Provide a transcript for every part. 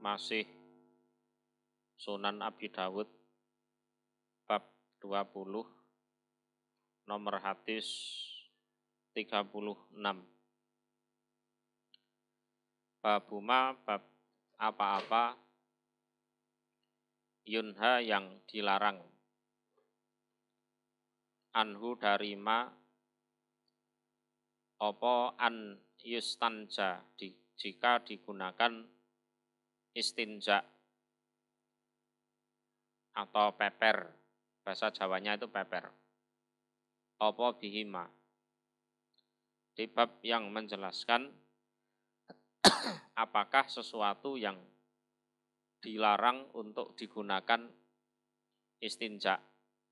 masih Sunan Abi Dawud bab 20 nomor hadis 36. Babuma bab apa-apa yunha yang dilarang, anhu dari ma opo an yustanja jika digunakan istinja atau peper, bahasa Jawanya itu peper, opo bihima, di bab yang menjelaskan apakah sesuatu yang dilarang untuk digunakan istinja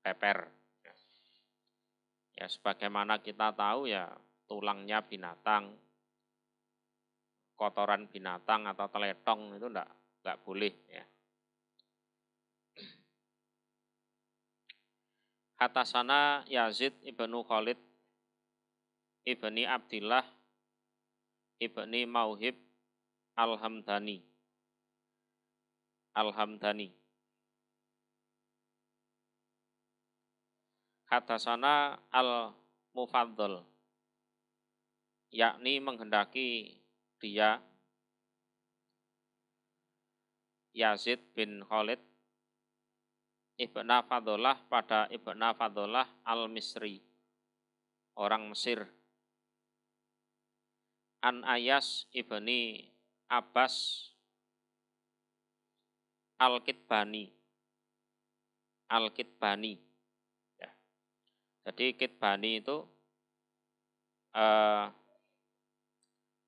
peper. Ya, sebagaimana kita tahu ya, tulangnya binatang, kotoran binatang atau teletong itu enggak boleh ya. Hatasana Yazid ibnu Khalid ibni Abdillah ibni Mauhib Al-Hamdani Hatasana Al-Mufaddal, yakni menghendaki dia Yazid bin Khalid Ibna Fadholah pada Ibna Fadholah Al-Misri, orang Mesir, An Ayas ibni Abbas Al-Kitbani ya. Jadi Kitbani itu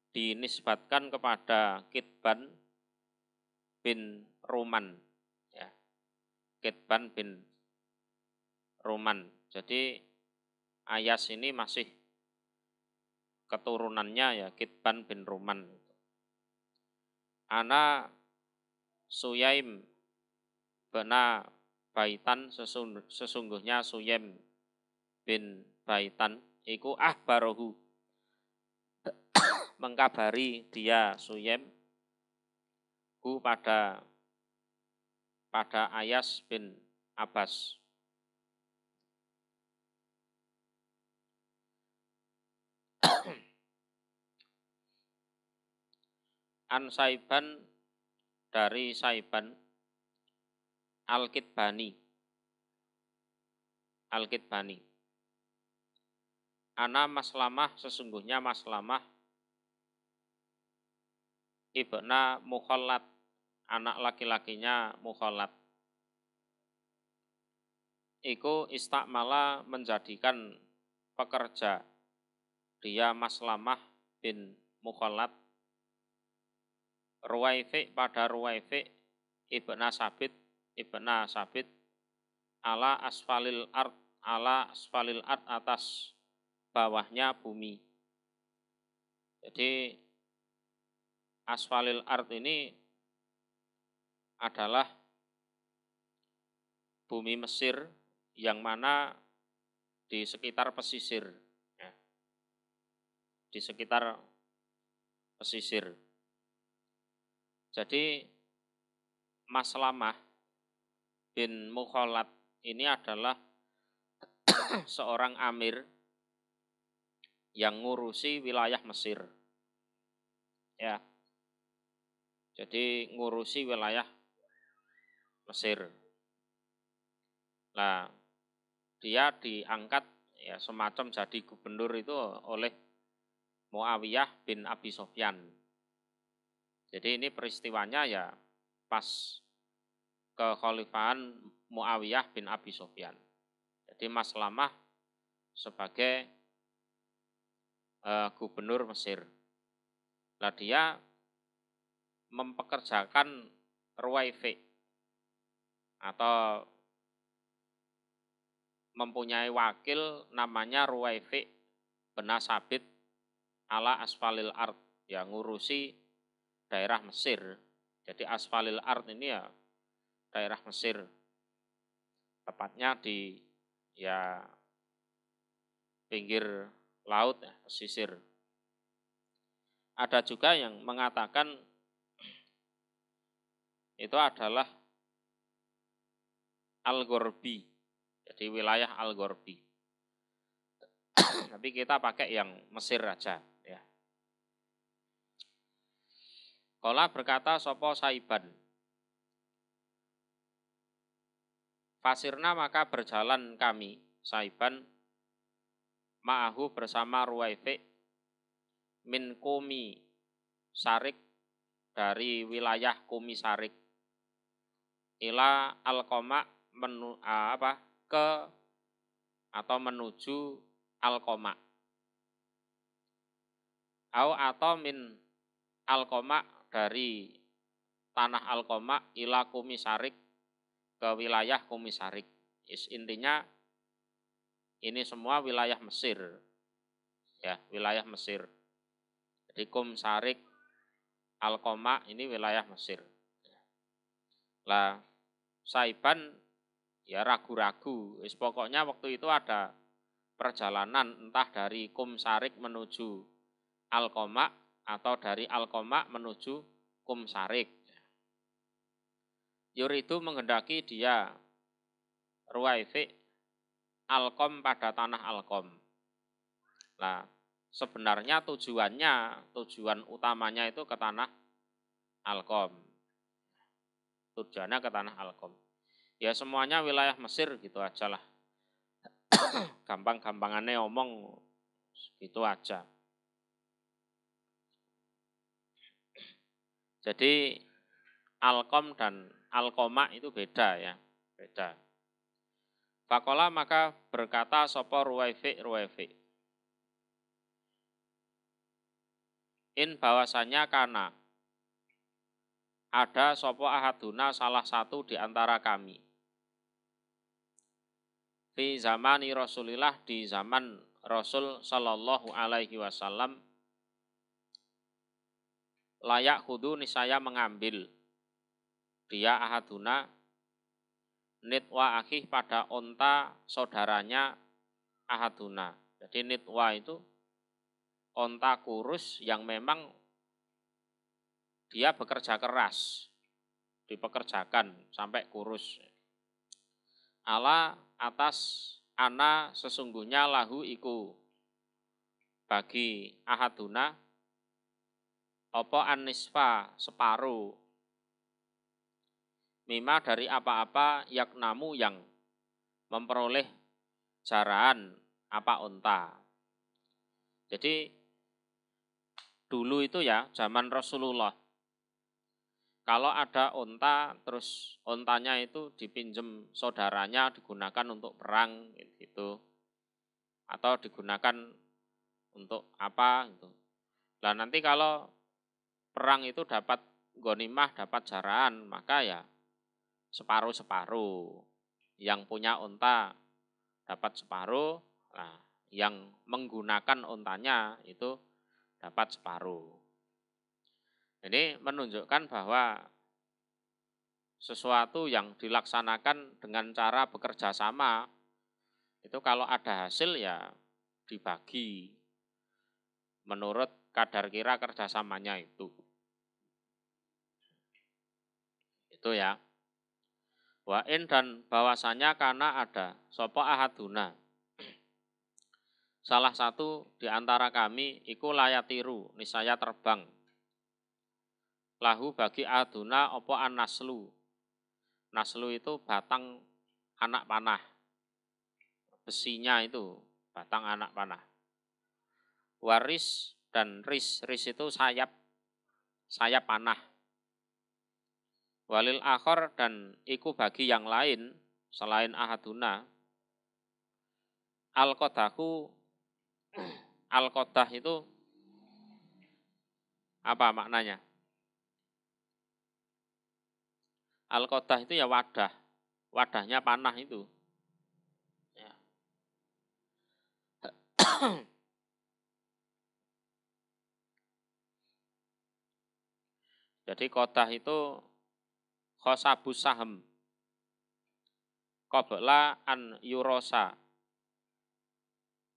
dinisbatkan kepada Kitban bin Ruman ya. Kitban bin Ruman. Jadi Ayas ini masih keturunannya ya Kitban bin Ruman. Ana Suyaim bena Baitan, sesungguhnya Suyaim bin Baitan iku ahbarohu, mengkabari dia Suyaim pada Ayas bin Abbas. An Saiban dari Saiban Al-Kitbani Ana Maslamah, sesungguhnya Maslamah ibna Mukhallad, anak laki-lakinya Mukhallad, iku istakmala, menjadikan pekerja dia Maslamah bin Mukhallad Ruwaifi pada Ruwaifi ibna Sabit ala asfalil ard atas bawahnya bumi. Jadi asfalil ard ini adalah bumi Mesir yang mana di sekitar pesisir ya. Di sekitar pesisir. Jadi Maslamah bin Mukhallad ini adalah seorang amir yang ngurusi wilayah Mesir. Ya. Jadi ngurusi wilayah Mesir. Nah, dia diangkat ya semacam jadi gubernur itu oleh Muawiyah bin Abi Sufyan. Jadi ini peristiwanya ya pas kekhalifahan Muawiyah bin Abi Sufyan. Jadi Maslamah sebagai gubernur Mesir. Nah, dia mempekerjakan Ruwaifi atau mempunyai wakil namanya Ruwaifi bin Sabit ala asfalil ard, yang ngurusi daerah Mesir. Jadi asfalil ard ini ya daerah Mesir, tepatnya di ya pinggir laut ya, pesisir. Ada juga yang mengatakan itu adalah Al-Ghorbi. Jadi wilayah Al-Ghorbi. Tapi kita pakai yang Mesir aja ya. Qala berkata sapa Saiban. Fasirna maka berjalan kami, Saiban, ma'ahu bersama Ruwaifi, min Kumi Sarik, dari wilayah Kumi Sarik, ila Alqoma menuju Alqoma, atau min Alqoma, dari tanah Alqoma, ila Kumi Sarik, ke wilayah Kumi Sarik. Intinya ini semua wilayah Mesir. Ya, wilayah Mesir. Jadi Kum Sarik, Alqoma ini wilayah Mesir. Lah, Saiban ya ragu-ragu. Pokoknya waktu itu ada perjalanan entah dari Kum Sarik menuju Alqoma atau dari Alqoma menuju Kum Sarik. Yuridu menghendaki dia Ruwaifi Alqom pada tanah Alqom. Nah, sebenarnya tujuan utamanya itu ke tanah Alqom. Tujuannya ke tanah Alqom. Ya semuanya wilayah Mesir gitu aja lah. Gampang-gampangannya omong gitu aja. Jadi Alqom dan Alqoma itu beda ya, beda. Faqala maka berkata sapa Ruwaifi, in bahwasanya kana ada sapa ahaduna salah satu di antara kami. Fi zamani Rasulillah, di zaman Rasul sallallahu alaihi wasallam, layak hudu nisaya mengambil dia ahaduna nitwa akhih pada onta saudaranya ahaduna. Jadi nitwa itu onta kurus yang memang dia bekerja keras, dipekerjakan sampai kurus. Ala atas ana sesungguhnya lahu iku bagi ahaduna apa anisfa separuh, mima dari apa-apa yaknamu yang memperoleh jaraan apa unta. Jadi dulu itu ya zaman Rasulullah, kalau ada unta terus untanya itu dipinjem saudaranya digunakan untuk perang gitu, atau digunakan untuk apa gitu. Nah nanti kalau perang itu dapat ghanimah, dapat jaraan, maka ya separuh-separuh. Yang punya unta dapat separuh, nah yang menggunakan untanya itu dapat separuh. Jadi menunjukkan bahwa sesuatu yang dilaksanakan dengan cara bekerja sama, itu kalau ada hasil ya dibagi menurut kadar kira kerjasamanya itu. Itu ya. Wa'in dan bahwasanya karena ada sopo ahaduna, salah satu di antara kami iku layatiru nisaya terbang, lahu bagi ahaduna opo an-naslu. Naslu itu batang anak panah, besinya itu batang anak panah. Waris dan ris itu sayap panah. Walil akhor dan iku bagi yang lain selain ahaduna, al-qodahu, al-qodah itu apa maknanya? Al-qodah itu ya wadah, wadahnya panah itu. Ya. Jadi qodah itu khosabus sahem, qabla an yurosa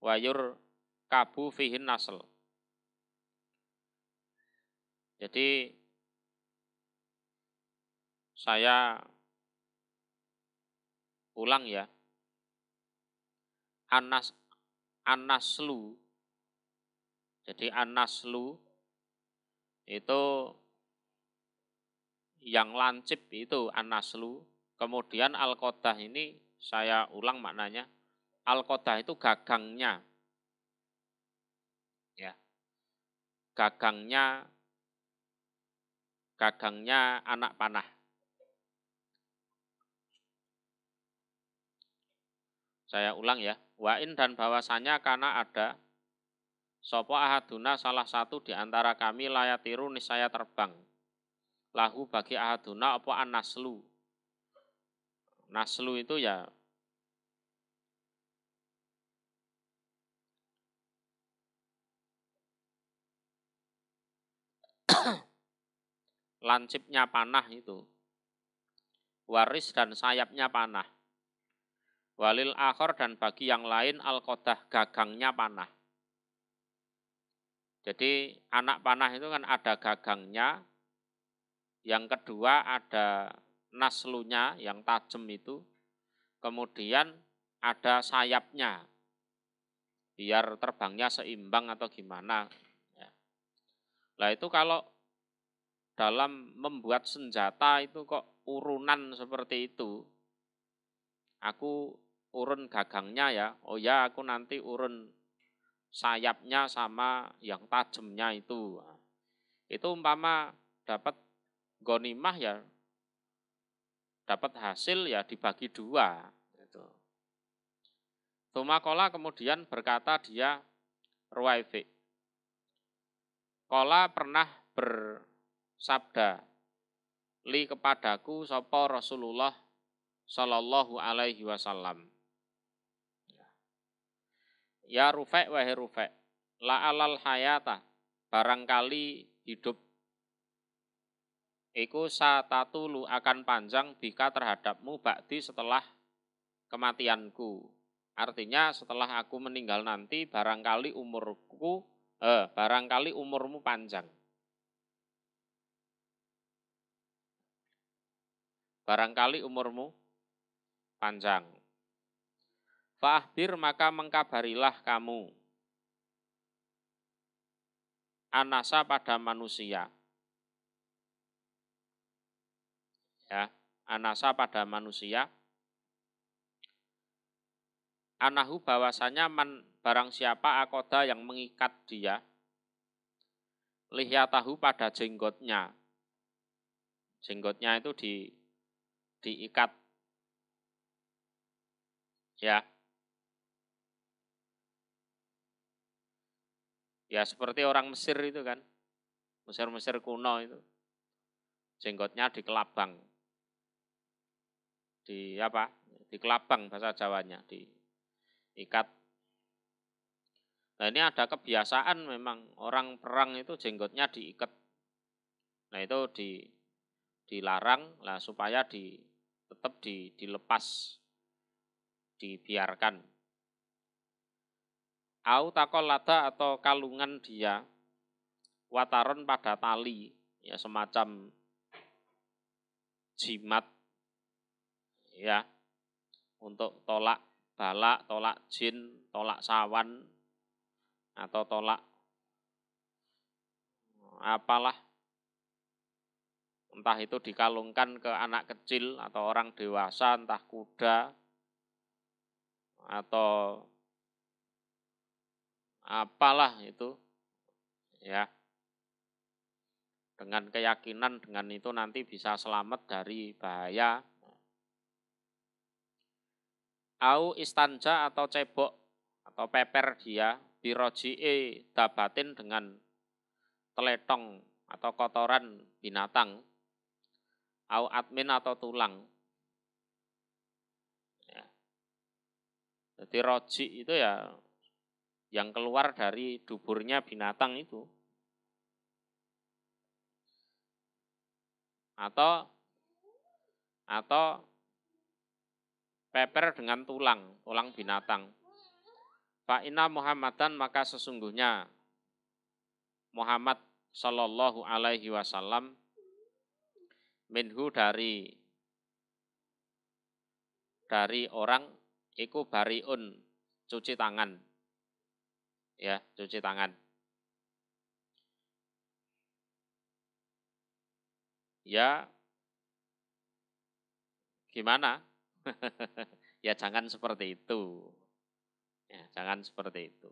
wayur kabu fihin nasl. Jadi saya ulang ya. An-naslu. Jadi an-naslu itu yang lancip itu an-naslu. Kemudian al-qodah ini saya ulang maknanya. Al-qodah itu gagangnya. Ya. Gagangnya anak panah. Saya ulang ya. Wa'in dan bahwasanya karena ada sopo ahaduna salah satu di antara kami layatiru niscaya terbang. Lahu bagi ahaduna apa an-naslu. Naslu itu ya lancipnya panah itu. Waris dan sayapnya panah. Walil akhor dan bagi yang lain al-qodah gagangnya panah. Jadi anak panah itu kan ada gagangnya. Yang kedua ada naslunya yang tajam itu. Kemudian ada sayapnya. Biar terbangnya seimbang atau gimana. Ya. Nah itu kalau dalam membuat senjata itu kok urunan seperti itu. Aku urun gagangnya ya. Oh ya aku nanti urun sayapnya sama yang tajamnya itu. Itu umpama dapat ghanimah ya. Dapat hasil ya dibagi dua. Gitu. Tumakola kemudian berkata dia Ruwaifik. Kola pernah bersabda li kepadaku sapa Rasulullah sallallahu alaihi wasallam. Ya Rufek wahai Rufek, la alal hayata barangkali hidup iku satatulu akan panjang bika terhadapmu ba'di setelah kematianku. Artinya setelah aku meninggal nanti barangkali umurmu panjang. Barangkali umurmu panjang. Fa'ahbir maka mengkabarilah kamu. Anasa pada manusia. Ya, anasa pada manusia. Anahu bahwasanya barang siapa akoda yang mengikat dia. Lihyatahu pada jenggotnya. Jenggotnya itu diikat. Ya. Ya seperti orang Mesir itu kan. Mesir kuno itu. Jenggotnya dikelabang. Dikelabang bahasa Jawanya, diikat. Nah ini ada kebiasaan memang orang perang itu jenggotnya diikat. Nah itu dilarang lah supaya tetap dilepas, dibiarkan. Au takolada atau kalungan dia, wataron pada tali, ya semacam jimat, ya untuk tolak balak, tolak jin, tolak sawan, atau tolak apalah. Entah itu dikalungkan ke anak kecil atau orang dewasa, entah kuda, atau apalah itu, ya. Dengan keyakinan dengan itu nanti bisa selamat dari bahaya. Au istanja atau cebok atau peper dia biroji'e dabatin dengan teletong atau kotoran binatang. Au admin atau tulang. Ya. Jadi roji itu ya yang keluar dari duburnya binatang itu. Atau peper dengan tulang binatang. Fa inna Muhammadan maka sesungguhnya Muhammad sallallahu alaihi wasallam minhu dari orang iku bariun cuci tangan. Ya, cuci tangan. Ya, gimana? Ya jangan seperti itu. Ya, jangan seperti itu.